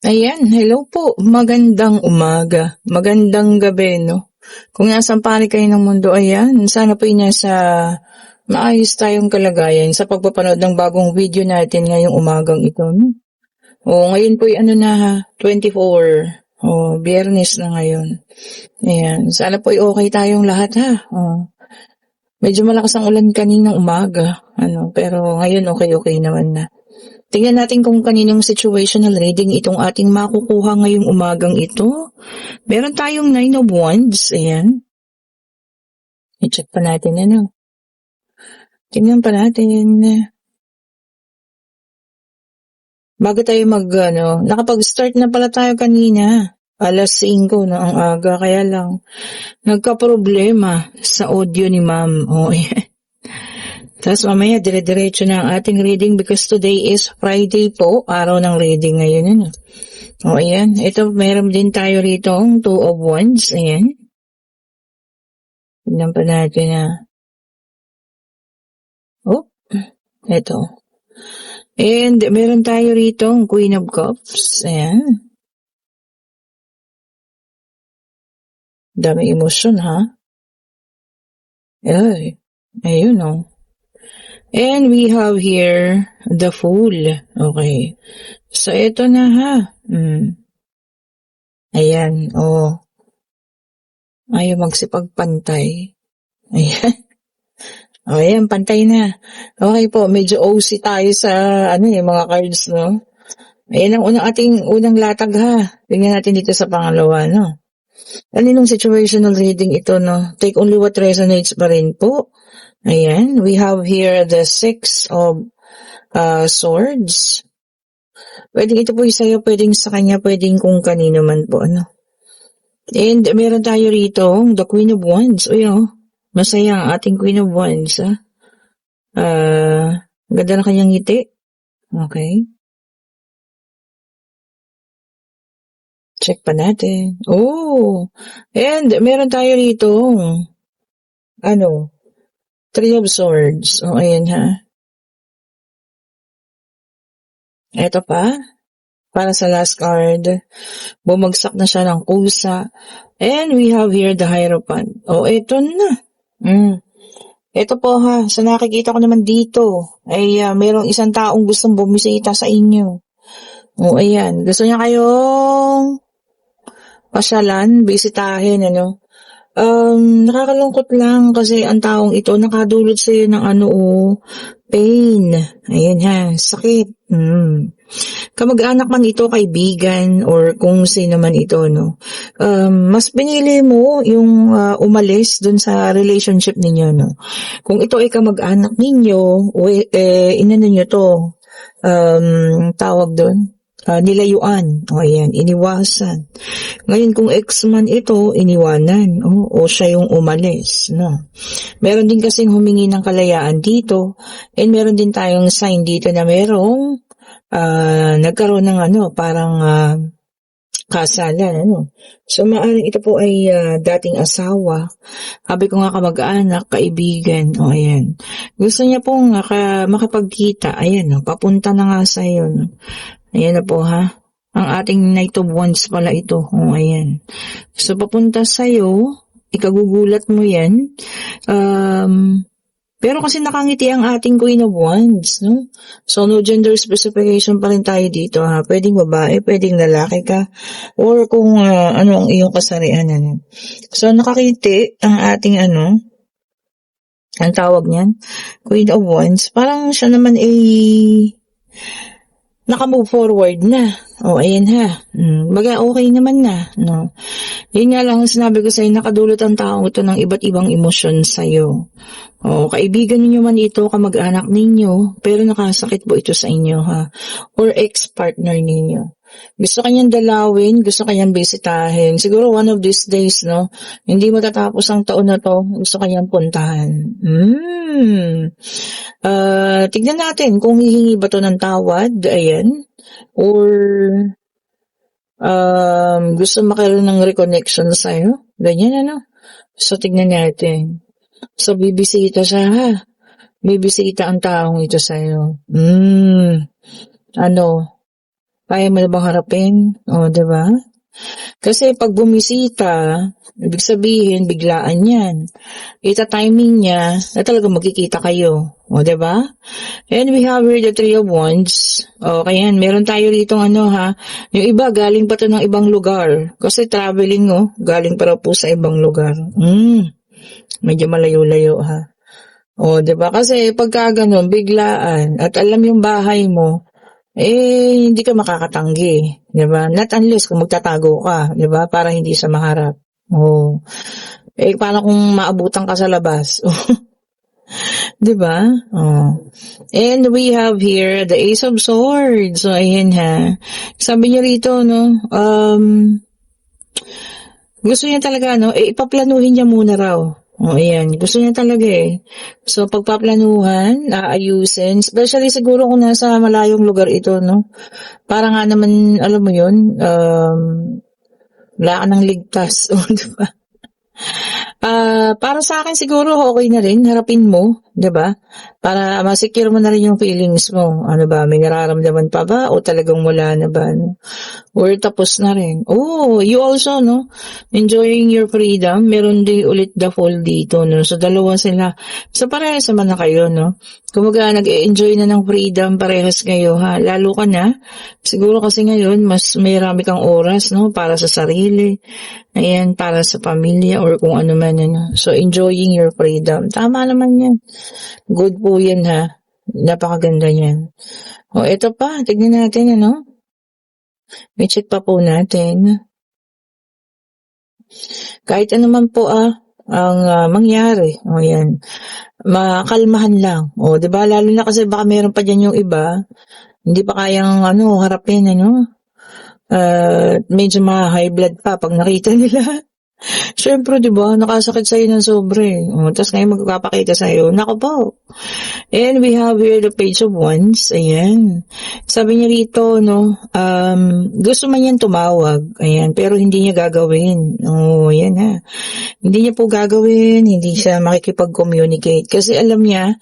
Ayan, hello po. Magandang umaga, magandang gabi, no? Kung nasaan panig kayo ng mundo, ayan, sana po nasa maayos tayong kalagayan sa pagpapanood ng bagong video natin ngayong umagang ito, no? Ngayon po ano na ha, 24. Biyernes na ngayon. Ayan, sana po okay tayong lahat ha. Medyo malakas ang ulan kaninang umaga, pero ngayon okay naman na. Tingnan natin kung kaninong situational reading itong ating makukuha ngayong umagang ito. Meron tayong 9 of Wands. Ayan. I-check pa natin Tingnan pa natin. Bago tayo nakapag-start na pala tayo kanina. Alas 5 na ang aga. Kaya lang, nagka-problema sa audio ni ma'am. Ayan. Tapos mamaya dire-diretso na ang ating reading because today is Friday po, araw ng reading ngayon. Ayan. Ito, meron din tayo rito ang 2 of Wands. Ayan. Tignan pa natin ito. And meron tayo rito ang Queen of Cups. Ayan. Dami emosyon ha. Ay, ayun And we have here the Fool. Okay. So, ito na ha. Ayan, ayaw magsipagpantay. Ayan. Ayan, pantay na. Okay po, medyo OC tayo sa, mga cards, no? Ayan ang unang latag ha. Tingnan natin dito sa pangalawa, no? Aninong situational reading ito, no? Take only what resonates pa rin po. Ayan, we have here the 6 of Swords. Pwedeng ito po sa'yo, pwedeng sa kanya, pwedeng kung kanino man po, And meron tayo rito, the Queen of Wands. Masaya ang ating Queen of Wands, ganda na kanyang ngiti. Okay. Check pa natin. And meron tayo rito, 3 of Swords. Ayan ha. Ito pa, para sa last card, bumagsak na siya ng kusa. And we have here the Hierophant. Ito na. Ito po ha, sa nakikita ko naman dito, ay mayroong isang taong gustong bumisita sa inyo. Ayan, gusto niya kayong pasyalan, bisitahin, nakakalungkot lang kasi ang taong ito nakadulot sa'yo ng pain. Ayan ha, sakit. Kamag-anak man ito, kaibigan, or kung sino man ito, mas pinili mo yung umalis dun sa relationship ninyo, Kung ito ay kamag-anak ninyo, inano nyo to, tawag dun, nilayuan. Ayan, iniwasan. Ngayon, kung ex man ito, iniwanan. O siya yung umalis. Meron din kasing humingi ng kalayaan dito. And meron din tayong sign dito na merong nagkaroon ng parang kasalan. So, maaaring ito po ay dating asawa. Sabi ko nga kamag-anak, kaibigan. Ayan. Gusto niya pong makapagkita. Ayan, papunta na nga sa'yo. Ayan na po ha. Ang ating Knight of Wands pala ito. Ayan. So, papunta sa'yo, ikagugulat mo yan. Pero kasi nakangiti ang ating Queen of Wands, So, no gender specification pa rin tayo dito, ha. Pwedeng babae, pwedeng lalaki ka, or kung ano ang iyong kasarian, So, nakakiti ang ating ang tawag niyan, Queen of Wands. Parang siya naman naka-move forward na. Ayan ha. Baga okay naman na. Yun nga lang sinabi ko sa'yo, nakadulot ang taong ito ng iba't ibang emosyon sa'yo. Kaibigan ninyo man ito, kamag-anak ninyo, pero nakasakit po ito sa inyo ha. Or ex-partner ninyo. Gusto kanyang dalawin, gusto kanyang bisitahin. Siguro one of these days, hindi matatapos ang taon na to, gusto kanyang puntahan. Tignan natin kung hihingi ba to ng tawad, ayan. Or gusto makaroon ng reconnection sa'yo. Ganyan, So, tignan natin. So, bibisita siya, ha? Bibisita ang taong ito sa'yo. Kaya mo na bang harapin? O, di ba? Kasi pag bumisita, ibig sabihin, biglaan yan. Ita-timing niya na talaga magkikita kayo. O, diba? And we have here the Three of Wands. Okay yan. Meron tayo rito yung iba galing pa to ng ibang lugar. Kasi traveling, galing para po sa ibang lugar. Medyo malayo-layo ha. O, diba? Kasi pagka ganun, biglaan, at alam yung bahay mo, hindi ka makakatanggi. Diba? Not unless kung magtatago ka, diba? Para hindi sa maharap. Oh. Paano kung maabutan ka sa labas? 'Di ba? Oh. And we have here the Ace of Swords. So ayan ha. Sabi niya rito gusto niya talaga ipaplanuhin niya muna raw. Oh, ayan. Gusto niya talaga eh. So, pagpaplanuhan, aayusin. Especially siguro kung nasa malayong lugar ito, Para nga naman, alam mo yun, wala ka ng ligtas. O, diba? Para sa akin siguro okay na rin, harapin mo, 'di ba? Para ma-secure mo na rin yung feelings mo. Ano ba, may nararamdaman pa ba o talagang wala na ba? Or tapos na rin. Oh, you also, enjoying your freedom. Meron din ulit the fall dito, So, dalawa sila. So, parehas naman na kayo, Kumbaga, nag-enjoy na ng freedom, parehas kayo, ha? Lalo ka na. Siguro kasi ngayon, mas may rami kang oras, para sa sarili. Ayan, para sa pamilya or kung ano man, So, enjoying your freedom. Tama naman yan. Good po yan, ha? Napakaganda yan. O, ito pa. Tignan natin, May check pa po natin. Kahit ano man po, ang mangyari. O, yan. Makalmahan lang. O, diba? Lalo na kasi baka meron pa dyan yung iba. Hindi pa kayang, harapin, medyo ma-high blood pa pag nakita nila. Siyempre, di ba? Nakasakit sa'yo ng sobre. Tapos ngayon magpapakita sa'yo. Nako po. And we have here the Page of Wands. Ayan. Sabi niya rito, gusto man yan tumawag. Ayan. Pero hindi niya gagawin. Ayan ha. Hindi niya po gagawin. Hindi siya makikipag-communicate. Kasi alam niya,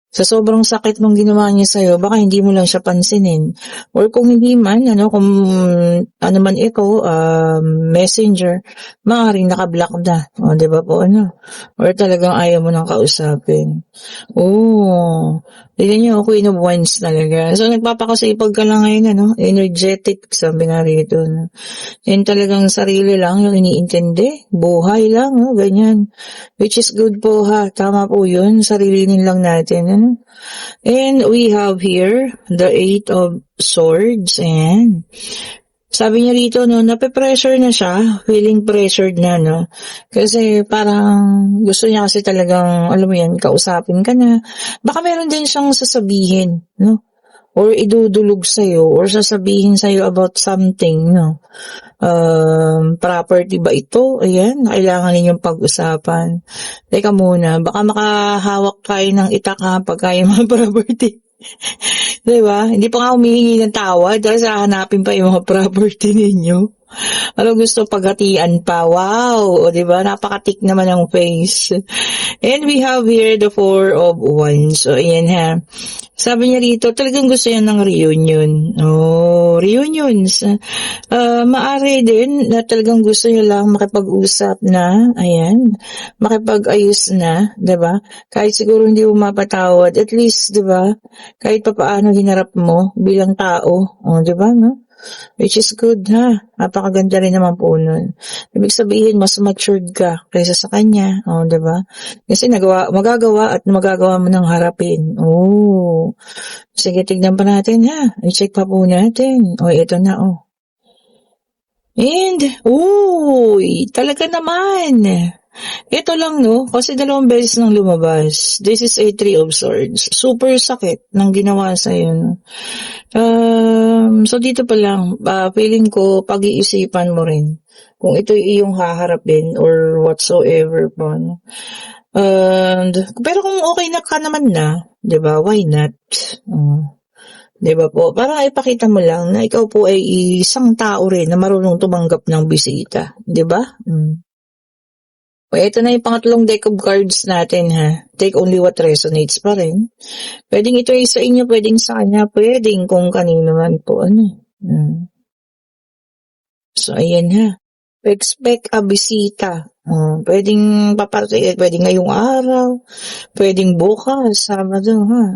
sa sobrang sakit nung ginawa niya sa'yo, baka hindi mo lang siya pansinin. Or kung hindi man, kung ano man ikaw, messenger, maaaring nakablock na. O, di ba po, Or talagang ayaw mo nang kausapin. Oh, tignan niyo, Queen of Wands talaga. So, nagpapakasipag ka lang ngayon, energetic, sabi nga rito, Yan talagang sarili lang yung iniintindi. Buhay lang, ganyan. Which is good po ha. Tama po yun. Sarilinin lang natin. And we have here the Eight of Swords. Ayan. Sabi niya rito, nape-pressure na siya. Feeling pressured na, Kasi parang gusto niya kasi talagang, alam mo yan, kausapin ka na. Baka meron din siyang sasabihin, Or idudulog sa'yo, or sasabihin sa'yo about something, property ba ito? Ayan, kailangan ninyong pag-usapan. Teka muna, baka makahawak kayo ng itak pagka yung mga property. Diba? Hindi pa nga humihingi ng tawad dahil hahanapin pa yung mga property ninyo. Ano gusto paghatian pa? Wow! O diba? Napakatik naman ang face. And we have here the Four of Wands. So, ayan ha. Sabi niya rito, talagang gusto niya ng reunion. Oh, reunions. Maari din na talagang gusto niya lang makipag-usap na, ayan, makipag-ayos na, diba? Kahit siguro hindi mo mapatawad, at least, diba? Kahit papaano hinarap mo bilang tao, diba, Which is good, ha? Napakaganda rin naman po nun. Ibig sabihin, mas matured ka kaysa sa kanya. Diba? Kasi magagawa mo ng harapin. Oh. Sige, tignan pa natin, ha? I-check pa po natin. Ito na, And, talaga naman. Ito lang, kasi 2 beses nang lumabas. This is a Three of Swords. Super sakit ng ginawa sa'yo, so dito pa lang, feeling ko, pag-iisipan mo rin kung ito iyong haharapin or whatsoever pa, pero kung okay na ka naman na, 'di ba? Why not? 'Di ba po? Para ipakita mo lang na ikaw po ay isang tao rin na marunong tumanggap ng bisita, 'di ba? Ito na yung pangatlong deck of cards natin, ha. Take only what resonates pa rin. Pwedeng ito ay sa inyo, pwedeng sa kanya, pwedeng kung kanino man po, Hmm. So, ayan ha. Expect a bisita. Pwedeng paparating, pwedeng ngayong araw, pwedeng bukas, Sabado ha.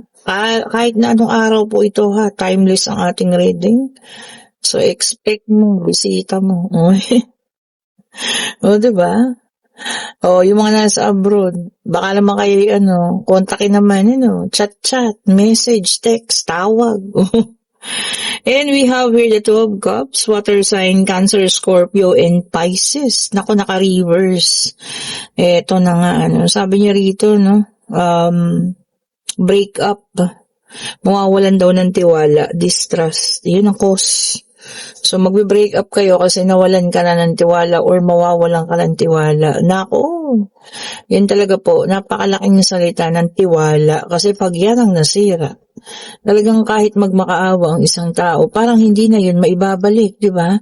Kahit na anong araw po ito ha, timeless ang ating reading. So, expect mo, bisita mo. O, diba? O, yung mga nasa abroad, baka naman kayo, kontakin naman, chat, message, text, tawag. And we have here the Two of Cups, water sign, Cancer, Scorpio, and Pisces. Naku, naka-reverse. Eto na nga, sabi niya rito, break up. Mawawalan daw ng tiwala, distrust. Yun ang cause. So, magbe-break up kayo kasi nawalan ka na ng tiwala or mawawalan ka ng tiwala. Nako, yan talaga po, napakalaking salita ng tiwala kasi pag yan ang nasira, talagang kahit magmakaawa ang isang tao, parang hindi na yun maibabalik, di ba?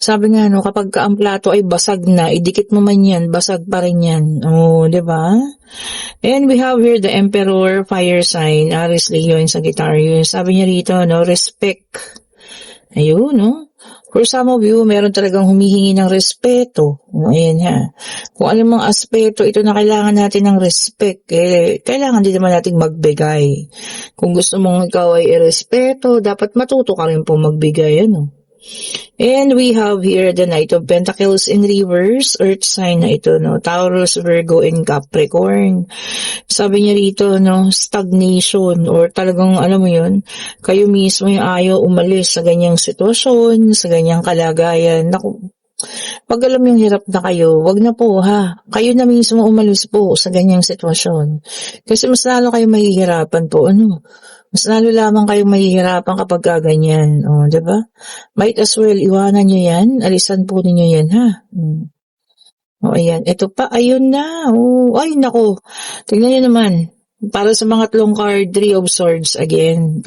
Sabi nga kapag ka ang plato ay basag na, idikit mo man yan, basag pa rin yan. Di ba? And we have here the Emperor, fire sign, Aries, Leo, and Sagittarius. Sabi niya rito, respect. Ayun, For some of you, meron talagang humihingi ng respeto. Ayan ha. Kung anong mga aspeto, ito na kailangan natin ng respect. Kailangan din naman natin magbigay. Kung gusto mong ikaw ay irespeto, dapat matuto ka rin po magbigay, And we have here the Knight of Pentacles in reverse, earth sign na ito, Taurus, Virgo, and Capricorn. Sabi niya rito, stagnation, or talagang, alam mo yun, kayo mismo yung ayaw umalis sa ganyang sitwasyon, sa ganyang kalagayan. Naku, pag alam yung hirap na kayo, wag na po ha. Kayo na mismo umalis po sa ganyang sitwasyon. Kasi mas lalo kayo mahihirapan po, Mas lalo lamang kayong mahihirapan kapag ganyan. Diba? Might as well, iwanan nyo yan. Alisan po ninyo yan, ha? Ayan. Ito pa, ayun na. Ay, nako. Tingnan nyo naman. Para sa mga tatlong card, 3 of Swords again.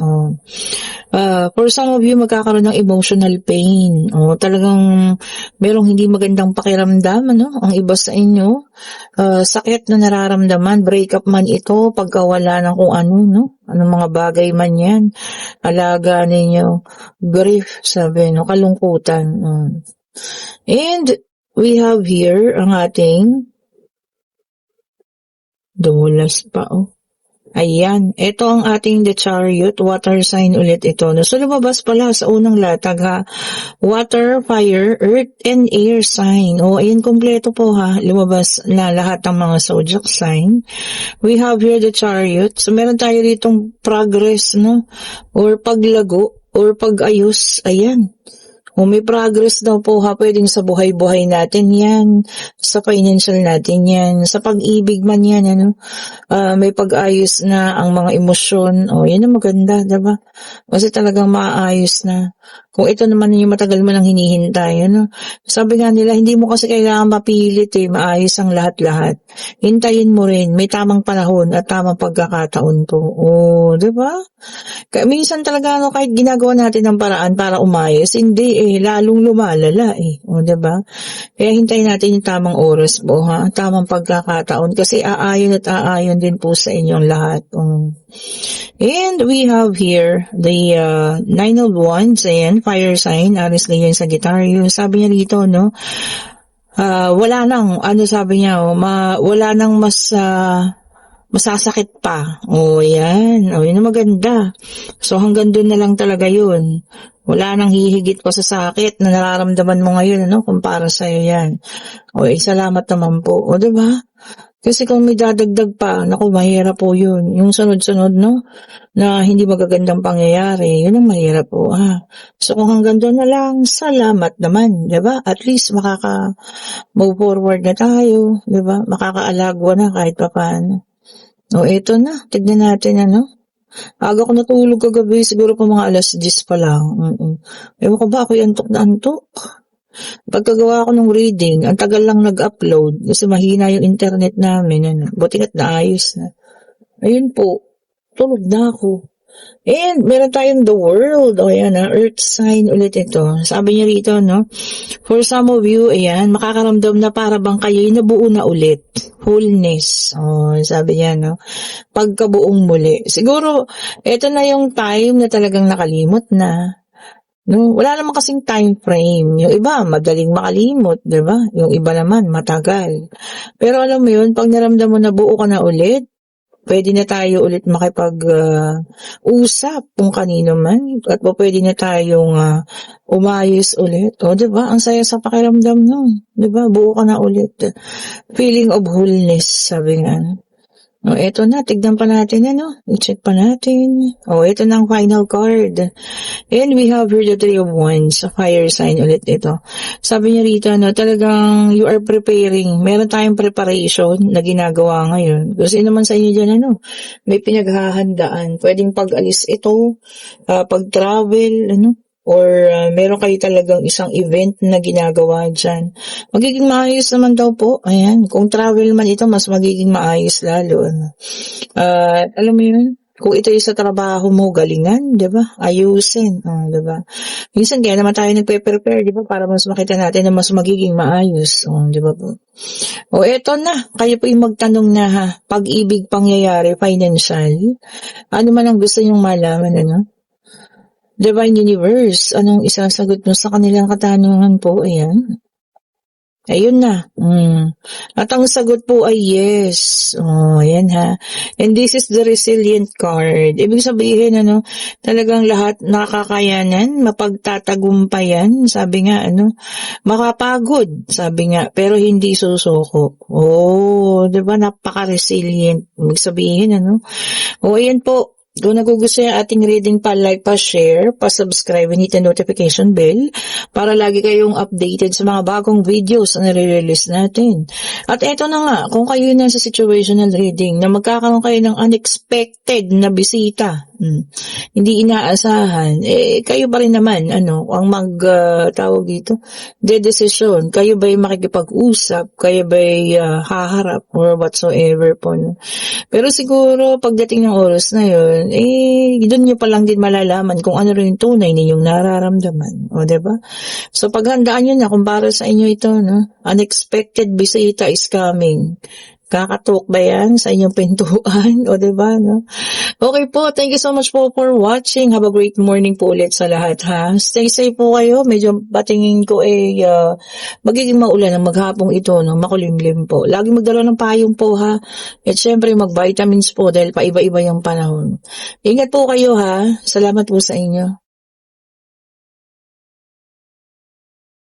For some of you, magkakaroon ng emotional pain. Talagang merong hindi magandang pakiramdam, ang iba sa inyo. Sakit na nararamdaman, breakup man ito, pagkawala ng kung ano, anong mga bagay man yan. Alaga ninyo. Grief, sabi, kalungkutan. And we have here ang ating dumulas pa, Ayan, ito ang ating The Chariot, water sign ulit ito. So, lumabas pala sa unang latag ha, water, fire, earth, and air sign. Ayan, kompleto po ha, lumabas na lahat ng mga zodiac sign. We have here the Chariot. So, meron tayo ditong progress, or paglago, or pag-ayos. Ayan. May progress daw po ha, pwedeng sa buhay-buhay natin yan, sa financial natin yan, sa pag-ibig man yan, may pag-ayos na ang mga emosyon, yan ang maganda, diba? Kasi talagang maayos na. Kung ito naman yung matagal mo nang hinihintay, sabi nga nila, hindi mo kasi kailangan mapilit maayos ang lahat-lahat. Hintayin mo rin, may tamang panahon at tamang pagkakataon to. Diba? Minsan talaga kahit ginagawa natin ng paraan para umayos, hindi lalong lumalala diba? Kaya hintayin natin yung tamang oras po ha, tamang pagkakataon kasi aayon at aayon din po sa inyong lahat. And we have here the 9 of Wands, ayan, fire sign, Aries, Leo, and Sagittarius. Sabi niya dito, wala nang, sabi niya, wala nang masasakit pa. Yan. Yun ang maganda. So, hanggang doon na lang talaga yun. Wala nang hihigit pa sa sakit na nararamdaman mo ngayon, kumpara sa'yo yan. Salamat naman po. Diba? Kasi kung may dadagdag pa, naku, mahirap po yun. Yung sunod-sunod, na hindi magagandang pangyayari, yun ang mahirap po, So, kung hanggang doon na lang, salamat naman, diba? At least, move forward na tayo, diba? Makakaalagwa na kahit pa paano. Ito na. Tignan natin, Aga ko natulog kagabi, siguro pa mga alas 10 pa lang. Ewan ko ba, ako'y antok na antok. Pagkagawa ko ng reading, ang tagal lang nag-upload kasi mahina yung internet namin. Buti nga't naayos na. Ayun po, tulog na ako. And meron tayong the world. Ayan earth sign ulit ito. Sabi niya rito, for some of you, ayan, makakaramdam na para bang kayo'y nabuo na ulit. Wholeness. Sabi niya, pagkabuong muli. Siguro, ito na yung time na talagang nakalimot na. No, wala naman kasing time frame. Yung iba, madaling makalimot, 'di ba? Yung iba naman, matagal. Pero alam mo yun, pag naramdam mo na buo ka na ulit, pwede na tayo ulit usap kung kanino man at pwede na tayong umayos ulit. O, 'di ba? Ang saya sa pakiramdam nun, 'di ba? Buo ka na ulit. Feeling of wholeness, sabi nga. O, eto na, tignan pa natin ano. I-check pa natin. O, eto na ang final card. And we have here the Three of Wands, fire sign ulit ito. Sabi niya rito, no, talagang you are preparing. Meron tayong preparation na ginagawa ngayon. Kasi naman sa inyo dyan, ano, may pinaghahandaan. Pwedeng pag-alis ito, pag-travel, ano, or meron kayo talagang isang event na ginagawa dyan. Magiging maayos naman daw po. Ayan, kung travel man ito, mas magiging maayos lalo. Ano. Alam mo yun? Kung ito yung sa trabaho mo, galingan, di ba? Ayusin, di ba? Minsan kaya naman tayo nagpe-prepare, di ba? Para mas makita natin na mas magiging maayos, di ba po? O eto na, kayo po yung magtanong na ha, pag-ibig, pangyayari, financial, ano man ang gusto nyong malaman, ano? Divine Universe, anong isasagot mo sa kanilang katanungan po? Ayan. Ayun na. At ang sagot po ay yes. Oh, ayan ha. And this is the resilient card. Ibig sabihin, ano, talagang lahat nakakayanan, mapagtatagumpayan. Sabi nga, ano, makapagod. Sabi nga, pero hindi susuko. Oh, di ba? Napaka-resilient. Ibig sabihin, ano. Oh, ayan po. Kung nagugustuhan yung ating reading, pa-like, pa-share, pa-subscribe, and hit the notification bell para lagi kayong updated sa mga bagong videos na nire-release natin. At eto na nga, kung kayo na sa situational reading na magkakaroon kayo ng unexpected na bisita, hindi inaasahan, kayo pa rin naman, ano, ang tawag dito, decision. Kayo ba'y makikipag-usap? Kayo ba'y haharap? Or whatsoever po, no? Pero siguro, pagdating ng oras na yun, doon nyo pa lang din malalaman kung ano rin yung tunay ninyong nararamdaman. O, diba? So, paghandaan nyo na kung para sa inyo ito, no? Unexpected bisita is coming. Kakatok ba yan sa inyong pintuan? O, diba, no? Okay po, thank you so much po for watching. Have a great morning po ulit sa lahat, ha? Stay safe po kayo. Medyo patingin ko magiging maulan ang maghapong ito, no? Makulimlim po. Lagi magdala ng payong po, ha? At syempre, mag-vitamins po dahil paiba-iba yung panahon. Ingat po kayo, ha? Salamat po sa inyo.